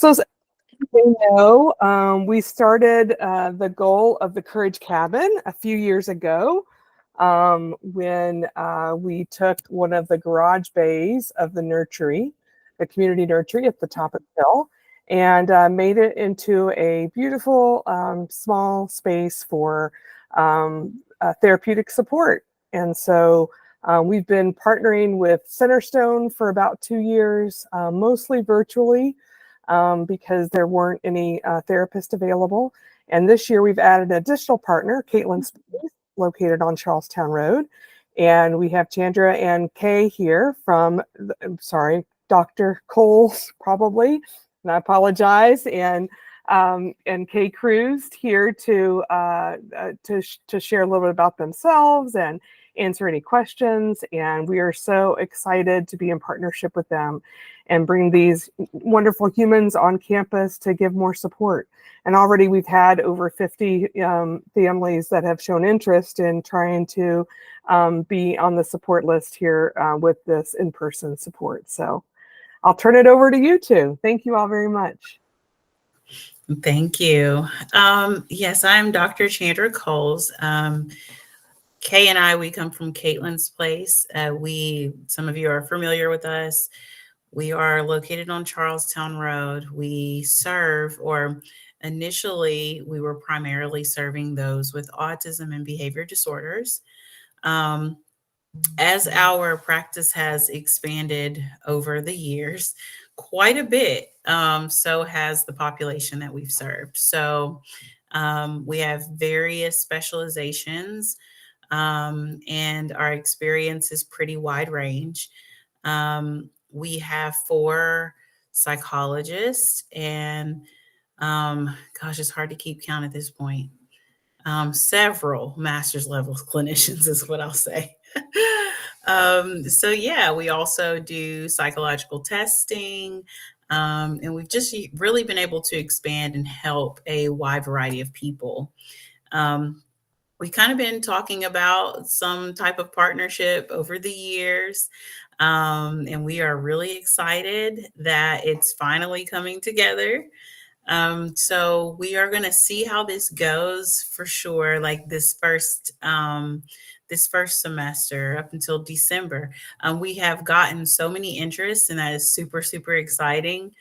As you know, we started the goal of the Courage Cabin a few years ago when we took one of the garage bays of the nursery, the community nursery at the top of the hill, and made it into a beautiful small space for therapeutic support. And so we've been partnering with Centerstone for about 2 years, mostly virtually, because there weren't any therapists available. And this year we've added an additional partner, Katelyn, located on Charlestown Road. And we have Chandra and Kay here from, Dr. Coles, probably, and I apologize, and Kay Cruz here to share a little bit about themselves and answer any questions. And we are so excited to be in partnership with them and bring these wonderful humans on campus to give more support. And already we've had over 50 families that have shown interest in trying to be on the support list here with this in-person support. So I'll turn it over to you two. Thank you all very much. Thank you. Yes, I'm Dr. Chandra Coles. Kay and I, we come from Katelyn's place. Some of you are familiar with us. We are located on Charlestown Road. We serve, or initially, we were primarily serving those with autism and behavior disorders. As our practice has expanded over the years, quite a bit, so has the population that we've served. So we have various specializations, and our experience is pretty wide range. We have 4 psychologists and, gosh, it's hard to keep count at this point. Several master's level clinicians is what I'll say. So yeah, we also do psychological testing, and we've just really been able to expand and help a wide variety of people. We've kind of been talking about some type of partnership over the years, and we are really excited that it's finally coming together. So we are going to see how this goes for sure, like this first semester up until December. We have gotten so many interests, and that is super, super exciting.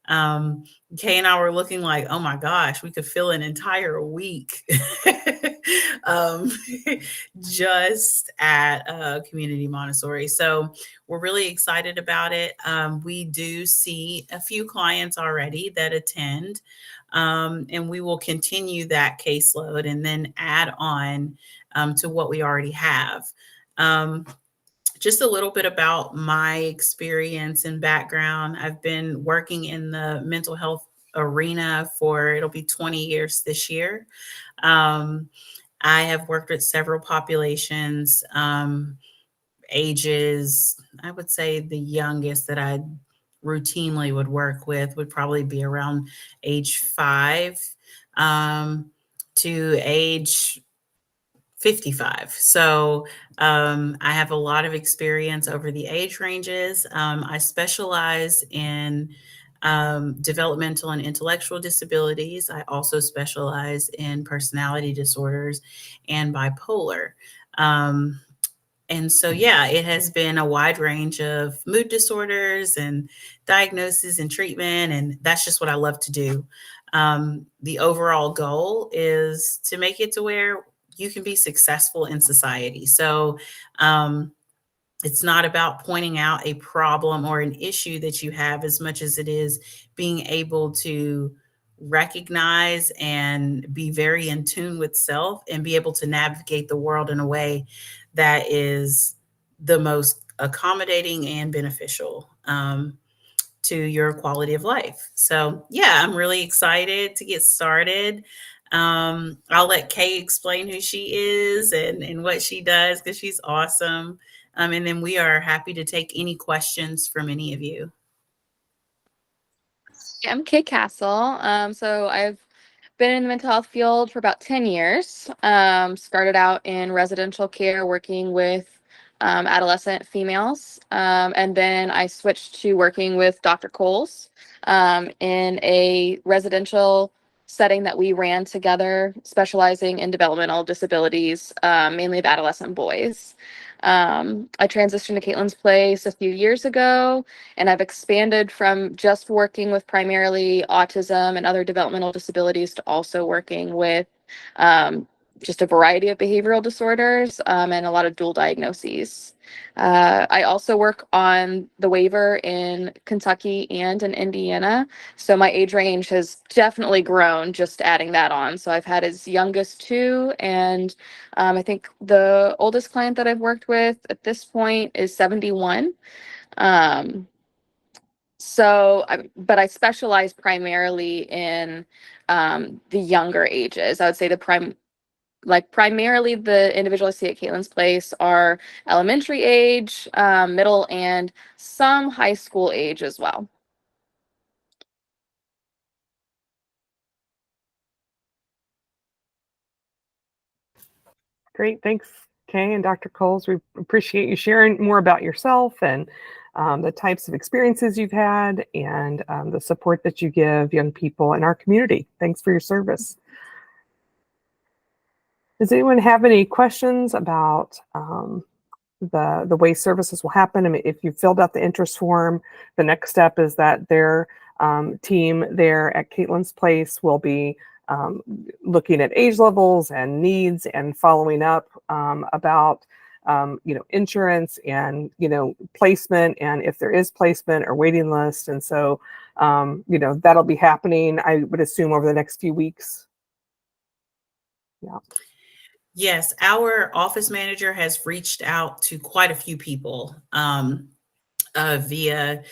Kay and I were looking like, oh my gosh, we could fill an entire week just at Community Montessori. So we're really excited about it. We do see a few clients already that attend, and we will continue that caseload and then add on to what we already have. Just a little bit about my experience and background. I've been working in the mental health arena it'll be 20 years this year. I have worked with several populations, ages. I would say the youngest that I routinely would work with would probably be around age 5 to age 55. So I have a lot of experience over the age ranges. I specialize in developmental and intellectual disabilities. I also specialize in personality disorders and bipolar. And so, yeah, it has been a wide range of mood disorders and diagnosis and treatment. And that's just what I love to do. The overall goal is to make it to where you can be successful in society. So it's not about pointing out a problem or an issue that you have as much as it is being able to recognize and be very in tune with self and be able to navigate the world in a way that is the most accommodating and beneficial to your quality of life. So yeah, I'm really excited to get started. I'll let Kay explain who she is and what she does, because she's awesome. And then we are happy to take any questions from any of you. I'm Kay Castle. So I've been in the mental health field for about 10 years. Started out in residential care working with adolescent females. And then I switched to working with Dr. Coles in a residential setting that we ran together, specializing in developmental disabilities, mainly of adolescent boys. I transitioned to Katelyn's Place a few years ago, and I've expanded from just working with primarily autism and other developmental disabilities to also working with just a variety of behavioral disorders and a lot of dual diagnoses. I also work on the waiver in Kentucky and in Indiana. So my age range has definitely grown just adding that on. So I've had as young as 2, and I think the oldest client that I've worked with at this point is 71. But I specialize primarily in the younger ages. I would say primarily the individuals I see at Katelyn's Place are elementary age, middle, and some high school age as well. Great. Thanks, Kay and Dr. Coles. We appreciate you sharing more about yourself and the types of experiences you've had and the support that you give young people in our community. Thanks for your service. Does anyone have any questions about the way services will happen? I mean, if you filled out the interest form, the next step is that their team there at Katelyn's Place will be looking at age levels and needs and following up about insurance and placement, and if there is placement or waiting list. And so that'll be happening, I would assume, over the next few weeks. Yeah. Yes, our office manager has reached out to quite a few people via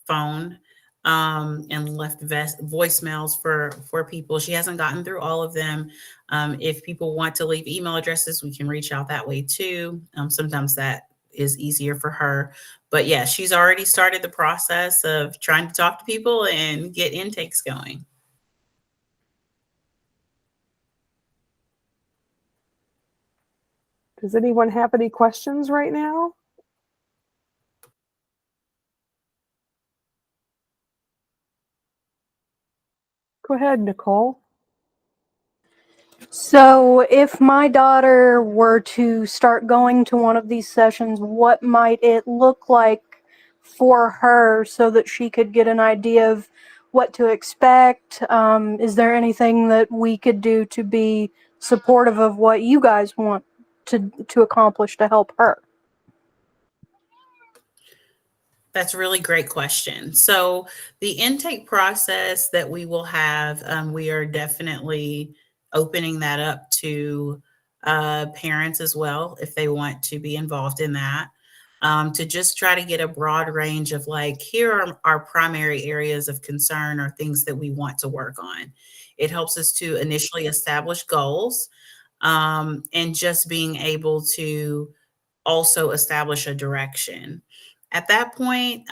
phone and left voicemails for people. She hasn't gotten through all of them. If people want to leave email addresses, we can reach out that way too. Sometimes that is easier for her. But yeah, she's already started the process of trying to talk to people and get intakes going. Does anyone have any questions right now? Go ahead, Nicole. So if my daughter were to start going to one of these sessions, what might it look like for her so that she could get an idea of what to expect? Is there anything that we could do to be supportive of what you guys want to accomplish to help her? That's a really great question. So the intake process that we will have, we are definitely opening that up to parents as well, if they want to be involved in that, to just try to get a broad range of like, here are our primary areas of concern or things that we want to work on. It helps us to initially establish goals and just being able to also establish a direction. At that point,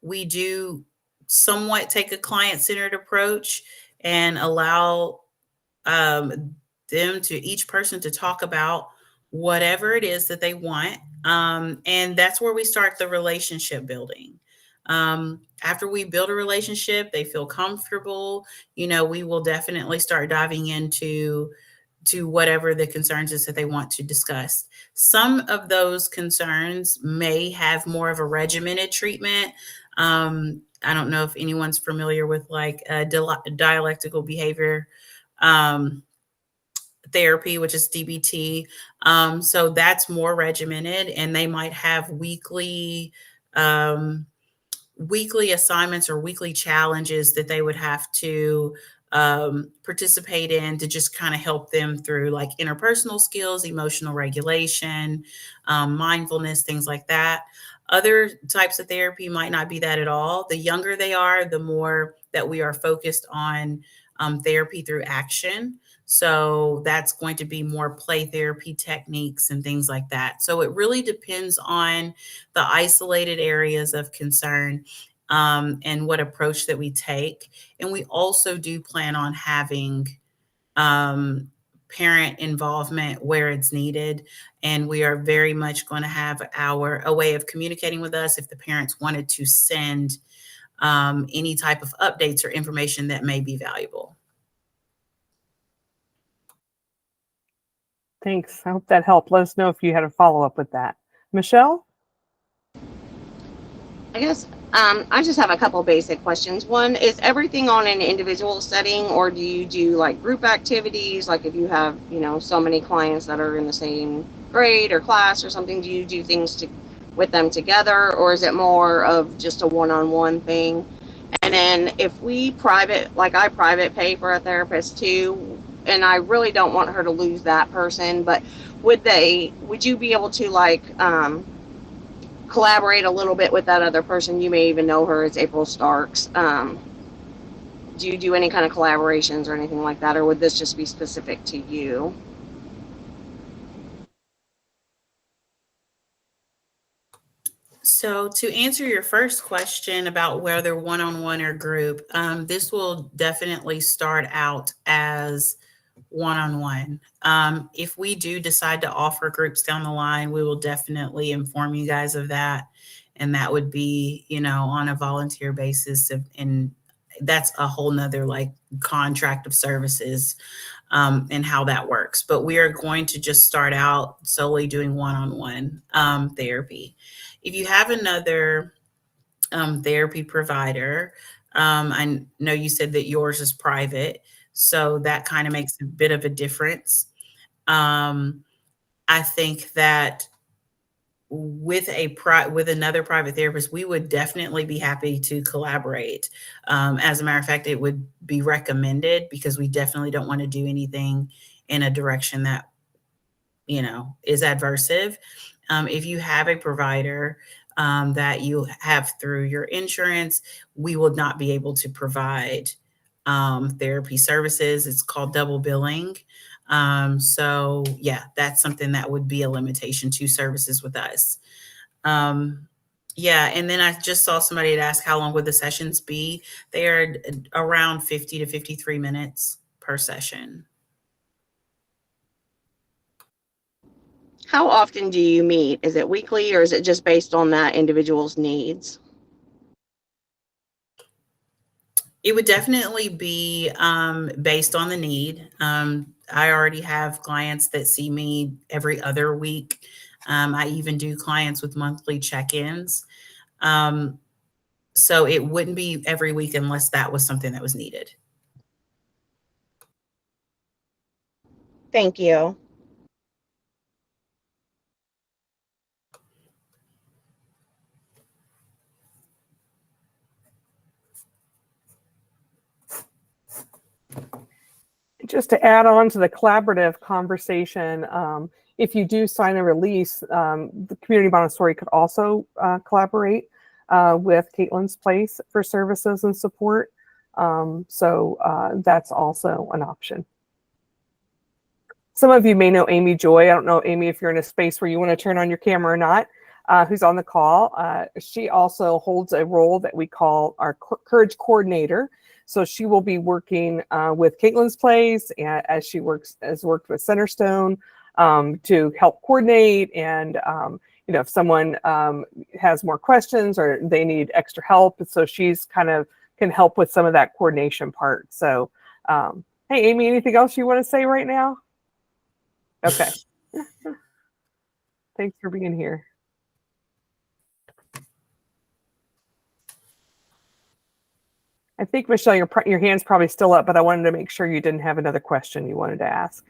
we do somewhat take a client-centered approach and allow them to each person to talk about whatever it is that they want. And that's where we start the relationship building. After we build a relationship, they feel comfortable, we will definitely start diving into whatever the concerns is that they want to discuss. Some of those concerns may have more of a regimented treatment. I don't know if anyone's familiar with like dialectical behavior therapy, which is DBT. So that's more regimented, and they might have weekly assignments or weekly challenges that they would have to participate in to just kind of help them through like interpersonal skills, emotional regulation, mindfulness, things like that. Other types of therapy might not be that at all. The younger they are, the more that we are focused on therapy through action. So that's going to be more play therapy techniques and things like that. So it really depends on the isolated areas of concern and what approach that we take. And we also do plan on having parent involvement where it's needed. And we are very much going to have a way of communicating with us if the parents wanted to send any type of updates or information that may be valuable. Thanks. I hope that helped. Let us know if you had a follow-up with that. Michelle? I guess I just have a couple basic questions. One, is everything on an individual setting, or do you do like group activities? Like if you have, so many clients that are in the same grade or class or something, do you do things with them together, or is it more of just a one-on-one thing? And then if we I private pay for a therapist too, and I really don't want her to lose that person, but would you be able to collaborate a little bit with that other person? You may even know her as April Starks. Do you do any kind of collaborations or anything like that, or would this just be specific to you? So to answer your first question about whether one-on-one or group, this will definitely start out as one-on-one. If we do decide to offer groups down the line, we will definitely inform you guys of that. And that would be, on a volunteer basis. And that's a whole nother contract of services and how that works. But we are going to just start out solely doing one-on-one therapy. If you have another therapy provider, I know you said that yours is private, so that kind of makes a bit of a difference. I think that with another private therapist, we would definitely be happy to collaborate. As a matter of fact, it would be recommended because we definitely don't want to do anything in a direction that, is adversive. If you have a provider that you have through your insurance, we will not be able to provide therapy services. It's called double billing. So yeah, that's something that would be a limitation to services with us. Yeah. And then I just saw somebody had asked how long would the sessions be? They are around 50 to 53 minutes per session. How often do you meet? Is it weekly, or is it just based on that individual's needs? It would definitely be based on the need. I already have clients that see me every other week. I even do clients with monthly check-ins. So it wouldn't be every week unless that was something that was needed. Thank you. Just to add on to the collaborative conversation, if you do sign a release, the Community Montessori could also collaborate with Katelyn's Place for services and support. So that's also an option. Some of you may know Amy Joy. I don't know, Amy, if you're in a space where you want to turn on your camera or not, who's on the call. She also holds a role that we call our Courage Coordinator. So she will be working with Katelyn's Place as she worked with Centerstone to help coordinate. And, if someone has more questions or they need extra help, so she's kind of can help with some of that coordination part. So, hey, Amy, anything else you want to say right now? Okay. Thanks for being here. I think, Michelle, your hand's probably still up, but I wanted to make sure you didn't have another question you wanted to ask.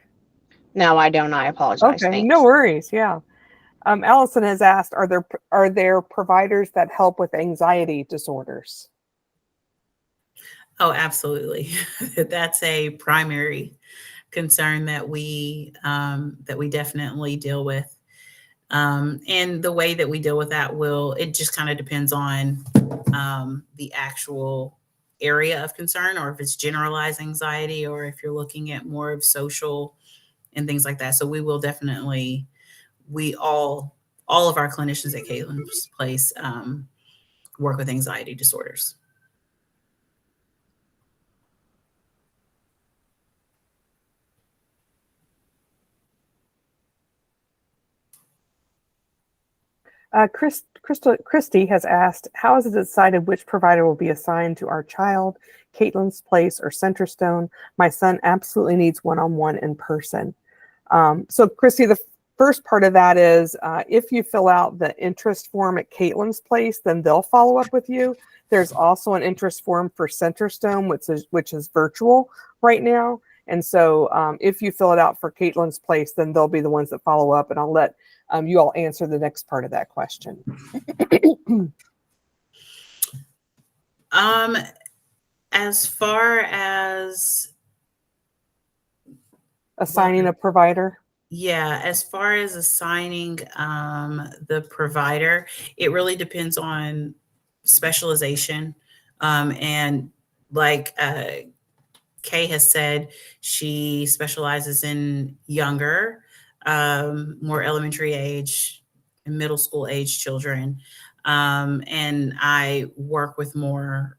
No, I don't. I apologize. Okay, Thanks. no worries. Yeah. Allison has asked, are there providers that help with anxiety disorders? Oh, absolutely. That's a primary concern that we definitely deal with. And the way that we deal with that it just kind of depends on the actual area of concern, or if it's generalized anxiety, or if you're looking at more of social and things like that. So we will definitely, all of our clinicians at Katelyn's Place work with anxiety disorders. Christy has asked, how is it decided which provider will be assigned to our child, Katelyn's Place or Centerstone? My son absolutely needs one-on-one in person. So Christy, the first part of that is if you fill out the interest form at Katelyn's Place, then they'll follow up with you. There's also an interest form for Centerstone, which is virtual right now. And so if you fill it out for Katelyn's Place, then they'll be the ones that follow up, and I'll let you all answer the next part of that question. As far as assigning a provider? Yeah, as far as assigning the provider, it really depends on specialization. And like Kay has said, she specializes in younger, more elementary age and middle school age children. And I work with more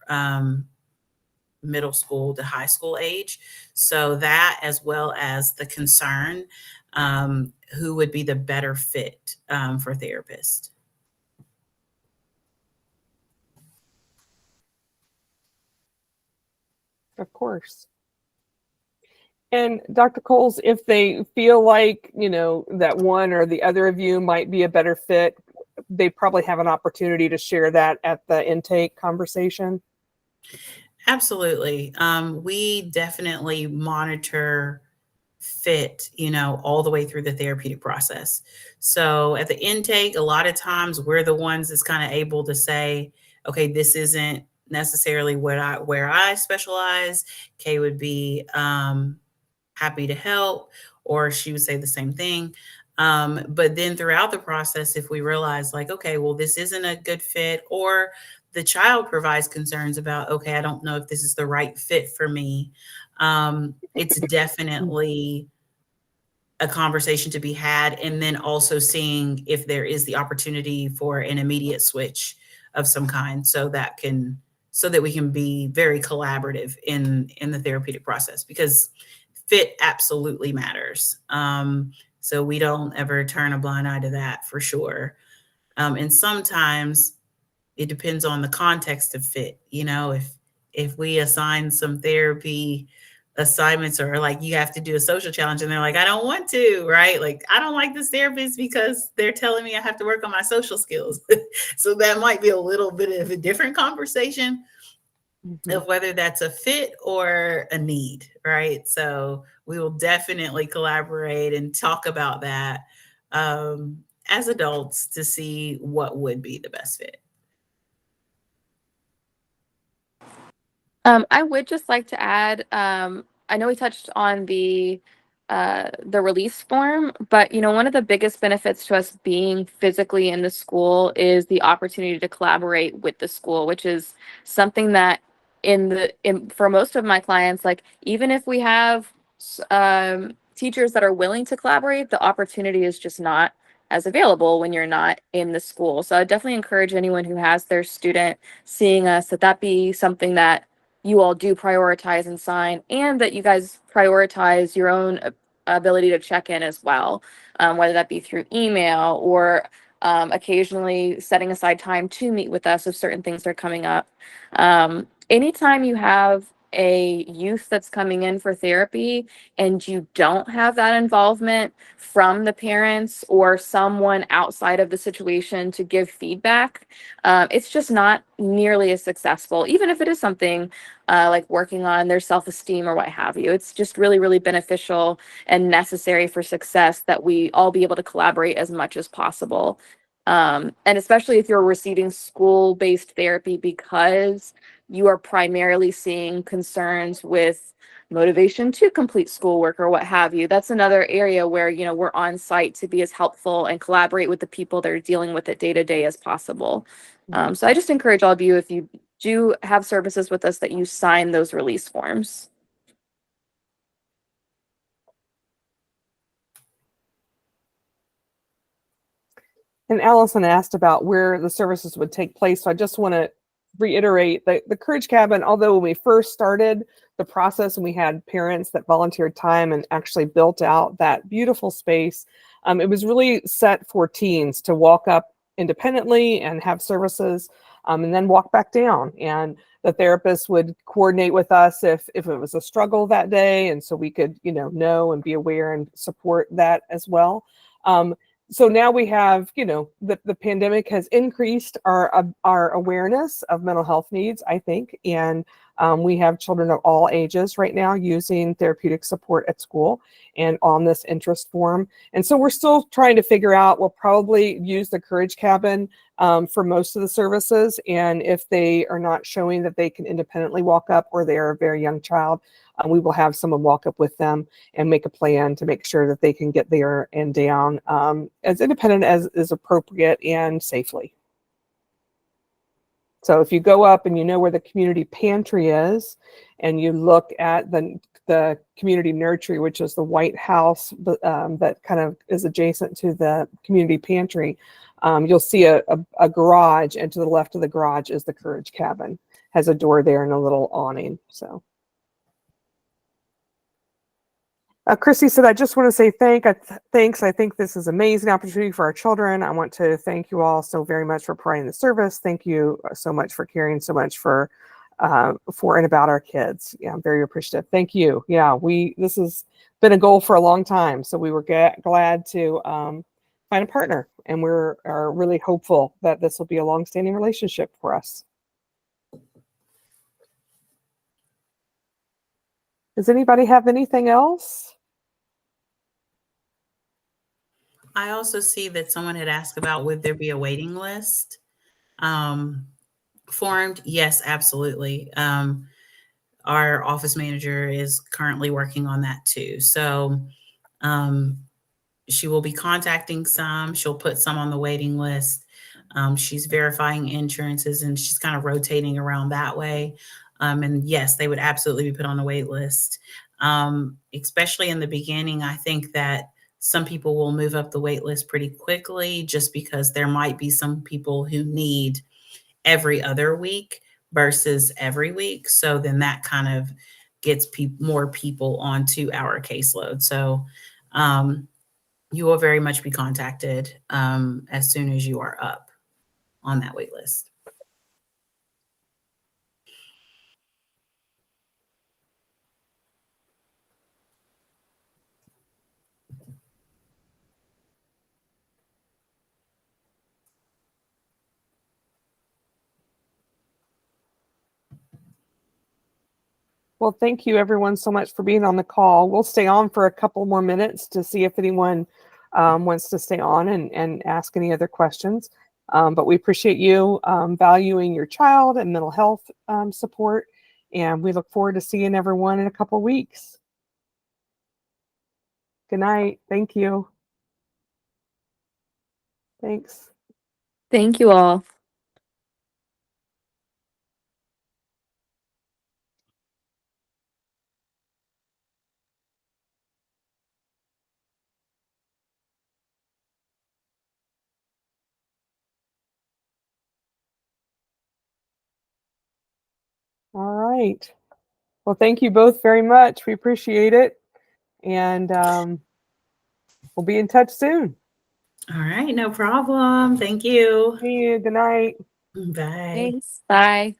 middle school to high school age. So that, as well as the concern, who would be the better fit for therapist. Of course. And Dr. Coles, if they feel like, that one or the other of you might be a better fit, they probably have an opportunity to share that at the intake conversation. Absolutely. We definitely monitor fit, all the way through the therapeutic process. So at the intake, a lot of times we're the ones that's kind of able to say, okay, this isn't necessarily where I specialize. Kay would be happy to help, or she would say the same thing. But then throughout the process, if we realize like, okay, well, this isn't a good fit, or the child provides concerns about, okay, I don't know if this is the right fit for me. It's definitely a conversation to be had. And then also seeing if there is the opportunity for an immediate switch of some kind, so that we can be very collaborative in the therapeutic process, because fit absolutely matters. So we don't ever turn a blind eye to that, for sure. And sometimes it depends on the context of fit. If we assign some therapy assignments, or like you have to do a social challenge and they're like, I don't want to, right? Like, I don't like this therapist because they're telling me I have to work on my social skills. So that might be a little bit of a different conversation of whether that's a fit or a need, right? So we will definitely collaborate and talk about that as adults to see what would be the best fit. I would just like to add, I know we touched on the release form, but one of the biggest benefits to us being physically in the school is the opportunity to collaborate with the school, which is something that for most of my clients, like even if we have teachers that are willing to collaborate, the opportunity is just not as available when you're not in the school. So I definitely encourage anyone who has their student seeing us that be something that you all do prioritize and sign, and that you guys prioritize your own ability to check in as well, whether that be through email or occasionally setting aside time to meet with us if certain things are coming up. Anytime you have a youth that's coming in for therapy and you don't have that involvement from the parents or someone outside of the situation to give feedback, it's just not nearly as successful, even if it is something like working on their self-esteem or what have you. It's just really, really beneficial and necessary for success that we all be able to collaborate as much as possible. And especially if you're receiving school-based therapy because you are primarily seeing concerns with motivation to complete schoolwork or what have you. That's another area where, we're on site to be as helpful and collaborate with the people that are dealing with it day to day as possible. So I just encourage all of you, if you do have services with us, that you sign those release forms. And Allison asked about where the services would take place. So I just want to reiterate that the Courage Cabin, although when we first started the process and we had parents that volunteered time and actually built out that beautiful space, it was really set for teens to walk up independently and have services, and then walk back down. And the therapist would coordinate with us if it was a struggle that day, and so we could know and be aware and support that as well. So now we have, the pandemic has increased our awareness of mental health needs, I think, and we have children of all ages right now using therapeutic support at school and on this interest form. And so we're still trying to figure out. We'll probably use the Courage Cabin for most of the services. And if they are not showing that they can independently walk up, or they are a very young child, we will have someone walk up with them and make a plan to make sure that they can get there and down as independent as is appropriate and safely. So if you go up and you know where the community pantry is, and you look at the community nursery, which is the white house that kind of is adjacent to the community pantry, you'll see a garage, and to the left of the garage is the Courage Cabin. Has a door there and a little awning. So. Chrissy said, I just want to say thanks. I think this is an amazing opportunity for our children. I want to thank you all so very much for providing the service. Thank you so much for caring so much for and about our kids. Yeah, I'm very appreciative. Thank you. Yeah, this has been a goal for a long time. So we were glad to find a partner, and are really hopeful that this will be a long-standing relationship for us. Does anybody have anything else? I also see that someone had asked about, would there be a waiting list formed? Yes, absolutely. Our office manager is currently working on that too. So she will be contacting some. She'll put some on the waiting list. She's verifying insurances, and she's kind of rotating around that way. And yes, they would absolutely be put on the wait list. Especially in the beginning, I think that some people will move up the wait list pretty quickly, just because there might be some people who need every other week versus every week. So then that kind of gets more people onto our caseload. So you will very much be contacted as soon as you are up on that wait list. Well, thank you everyone so much for being on the call. We'll stay on for a couple more minutes to see if anyone wants to stay on and ask any other questions. But we appreciate you valuing your child and mental health support. And we look forward to seeing everyone in a couple of weeks. Good night. Thank you. Thanks. Thank you all. All right. Well, thank you both very much. We appreciate it. And we'll be in touch soon. All right, no problem. Thank you. See you. Good night. Bye. Thanks. Bye.